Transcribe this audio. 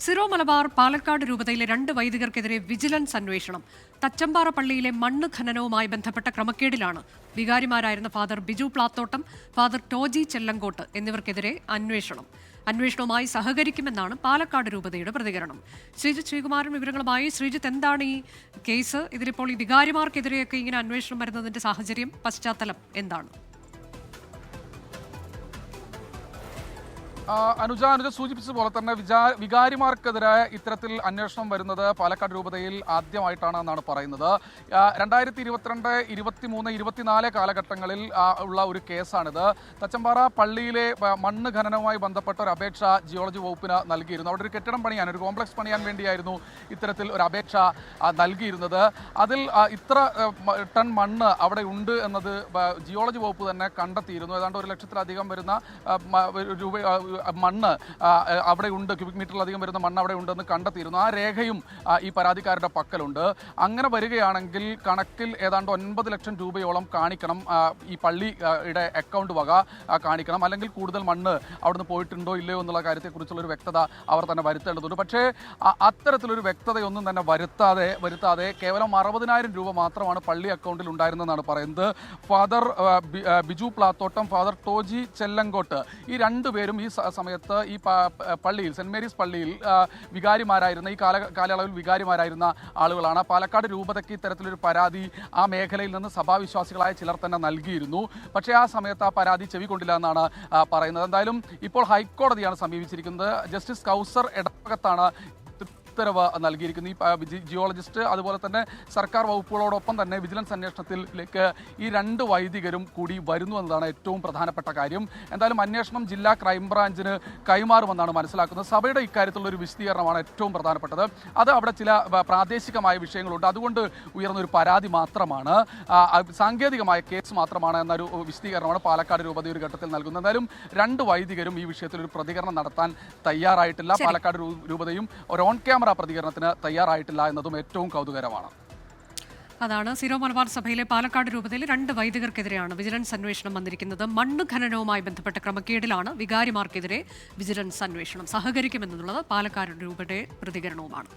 Syro Malabar Palakkad രൂപതയിലെ 2 വൈദികർക്കെതിരെ vigilance അന്വേഷണം. തച്ചമ്പാറ പള്ളിയിലെ മണ്ണ് ഖനനവുമായി ബന്ധപ്പെട്ട ക്രമക്കേടിലാണ് വികാരിമാരായിരുന്ന ഫാദർ ബിജു പ്ലാത്തോട്ടം, ഫാദർ ടോജി ചെല്ലങ്കോട്ട് എന്നിവർക്കെതിരെ അന്വേഷണം. അന്വേഷണവുമായി സഹകരിക്കുമെന്നാണ് പാലക്കാട് രൂപതയുടെ പ്രതികരണം. ശ്രീജിത്ത് ശ്രീകുമാരൻ വിവരങ്ങളുമായി. ശ്രീജിത്ത്, എന്താണ് ഈ കേസ്? ഇതിലിപ്പോൾ ഈ വികാരിമാർക്കെതിരെയൊക്കെ ഇങ്ങനെ അന്വേഷണം വരുന്നതിന്റെ സാഹചര്യം, പശ്ചാത്തലം എന്താണ്? അനുജ സൂചിപ്പിച്ചതുപോലെ തന്നെ വികാരിമാർക്കെതിരായ ഇത്തരത്തിൽ അന്വേഷണം വരുന്നത് പാലക്കാട് രൂപതയിൽ ആദ്യമായിട്ടാണ് എന്നാണ് പറയുന്നത്. 2022, 23, 24 കാലഘട്ടങ്ങളിൽ ഉള്ള ഒരു കേസാണിത്. തച്ചമ്പാറ പള്ളിയിലെ മണ്ണ് ഖനനവുമായി ബന്ധപ്പെട്ട ഒരു അപേക്ഷ ജിയോളജി വകുപ്പിന് നൽകിയിരുന്നു. അവിടെ ഒരു കെട്ടിടം പണിയാൻ, ഒരു കോംപ്ലക്സ് പണിയാൻ വേണ്ടിയായിരുന്നു ഇത്തരത്തിൽ ഒരു അപേക്ഷ നൽകിയിരുന്നത്. അതിൽ ഇത്ര ടൺ മണ്ണ് അവിടെ ഉണ്ട് എന്നത് ജിയോളജി വകുപ്പ് തന്നെ കണ്ടെത്തിയിരുന്നു. ഏതാണ്ട് 1 ലക്ഷത്തിലധികം വരുന്ന രൂപ മണ്ണ് അവിടെ ഉണ്ട്, ക്യൂബിക് മീറ്ററിലധികം വരുന്ന മണ്ണ് അവിടെ ഉണ്ടെന്ന് കണ്ടെത്തിയിരുന്നു. ആ രേഖയും ഈ പരാതിക്കാരുടെ പക്കലുണ്ട്. അങ്ങനെ വരികയാണെങ്കിൽ കണക്കിൽ ഏതാണ്ട് 9 ലക്ഷം രൂപയോളം കാണിക്കണം, ഈ പള്ളിയുടെ അക്കൗണ്ട് വക കാണിക്കണം. അല്ലെങ്കിൽ കൂടുതൽ മണ്ണ് അവിടുന്ന് പോയിട്ടുണ്ടോ ഇല്ലയോ എന്നുള്ള കാര്യത്തെക്കുറിച്ചുള്ളൊരു വ്യക്തത അവർ തന്നെ വരുത്തേണ്ടതുണ്ട്. പക്ഷേ അത്തരത്തിലൊരു വ്യക്തതയൊന്നും തന്നെ വരുത്താതെ കേവലം 60,000 രൂപ മാത്രമാണ് പള്ളി അക്കൗണ്ടിൽ ഉണ്ടായിരുന്നതെന്നാണ് പറയുന്നത്. ഫാദർ ബിജു പ്ലാത്തോട്ടം, ഫാദർ ടോജി ചെല്ലങ്കോട്ട്, ഈ 2 പേരും ഈ സമയത്ത് ഈ പള്ളിയിൽ, സെന്റ് മേരീസ് പള്ളിയിൽ വികാരിമാരായിരുന്ന, ഈ കാലയളവിൽ വികാരിമാരായിരുന്ന ആളുകളാണ്. പാലക്കാട് രൂപതയ്ക്ക് ഇത്തരത്തിലൊരു പരാതി ആ മേഖലയിൽ നിന്ന് സഭാവിശ്വാസികളായ ചിലർ തന്നെ നൽകിയിരുന്നു. പക്ഷേ ആ സമയത്ത് ആ പരാതി ചെവിക്കൊണ്ടില്ല എന്നാണ് പറയുന്നത്. എന്തായാലും ഇപ്പോൾ ഹൈക്കോടതിയാണ് സമീപിച്ചിരിക്കുന്നത്. ജസ്റ്റിസ് കൗസർ എടപ്പകത്താണ് ഉത്തരവ് നൽകിയിരിക്കുന്നു. ഈ ജിയോളജിസ്റ്റ് അതുപോലെ തന്നെ സർക്കാർ വകുപ്പുകളോടൊപ്പം തന്നെ വിജിലൻസ് അന്വേഷണത്തിലേക്ക് ഈ 2 വൈദികരും കൂടി വരുന്നു എന്നതാണ് ഏറ്റവും പ്രധാനപ്പെട്ട കാര്യം. എന്തായാലും അന്വേഷണം ജില്ലാ ക്രൈംബ്രാഞ്ചിന് കൈമാറുമെന്നാണ് മനസ്സിലാക്കുന്നത്. സഭയുടെ ഇക്കാര്യത്തിലുള്ള ഒരു വിശദീകരണമാണ് ഏറ്റവും പ്രധാനപ്പെട്ടത്. അത് അവിടെ ചില പ്രാദേശികമായ വിഷയങ്ങളുണ്ട്, അതുകൊണ്ട് ഉയർന്നൊരു പരാതി മാത്രമാണ്, സാങ്കേതികമായ കേസ് മാത്രമാണ് എന്നൊരു വിശദീകരണമാണ് പാലക്കാട് രൂപത ഒരു ഘട്ടത്തിൽ നൽകുന്നത്. എന്തായാലും 2 വൈദികരും ഈ വിഷയത്തിൽ ഒരു പ്രതികരണം നടത്താൻ തയ്യാറായിട്ടില്ല. പാലക്കാട് രൂപതയും ഒരു ഓൺ ക്യാമറ പ്രതികരണത്തിന് തയ്യാറായിട്ടില്ല എന്നതും ഏറ്റവും കൗതുകരമാണ്. അതാണ് സിറോ മലബാർ സഭയിലെ പാലക്കാട് രൂപതയിലെ 2 വൈദികർക്കെതിരെയാണ് വിജിലൻസ് അന്വേഷണം വന്നിരിക്കുന്നത്. മണ്ണ് ഖനനവുമായി ബന്ധപ്പെട്ട ക്രമക്കേടിലാണ് വികാരിമാർക്കെതിരെ വിജിലൻസ് അന്വേഷണം. സഹകരിക്കുമെന്നുള്ളത് പാലക്കാട് രൂപതയുടെ പ്രതികരണവുമാണ്.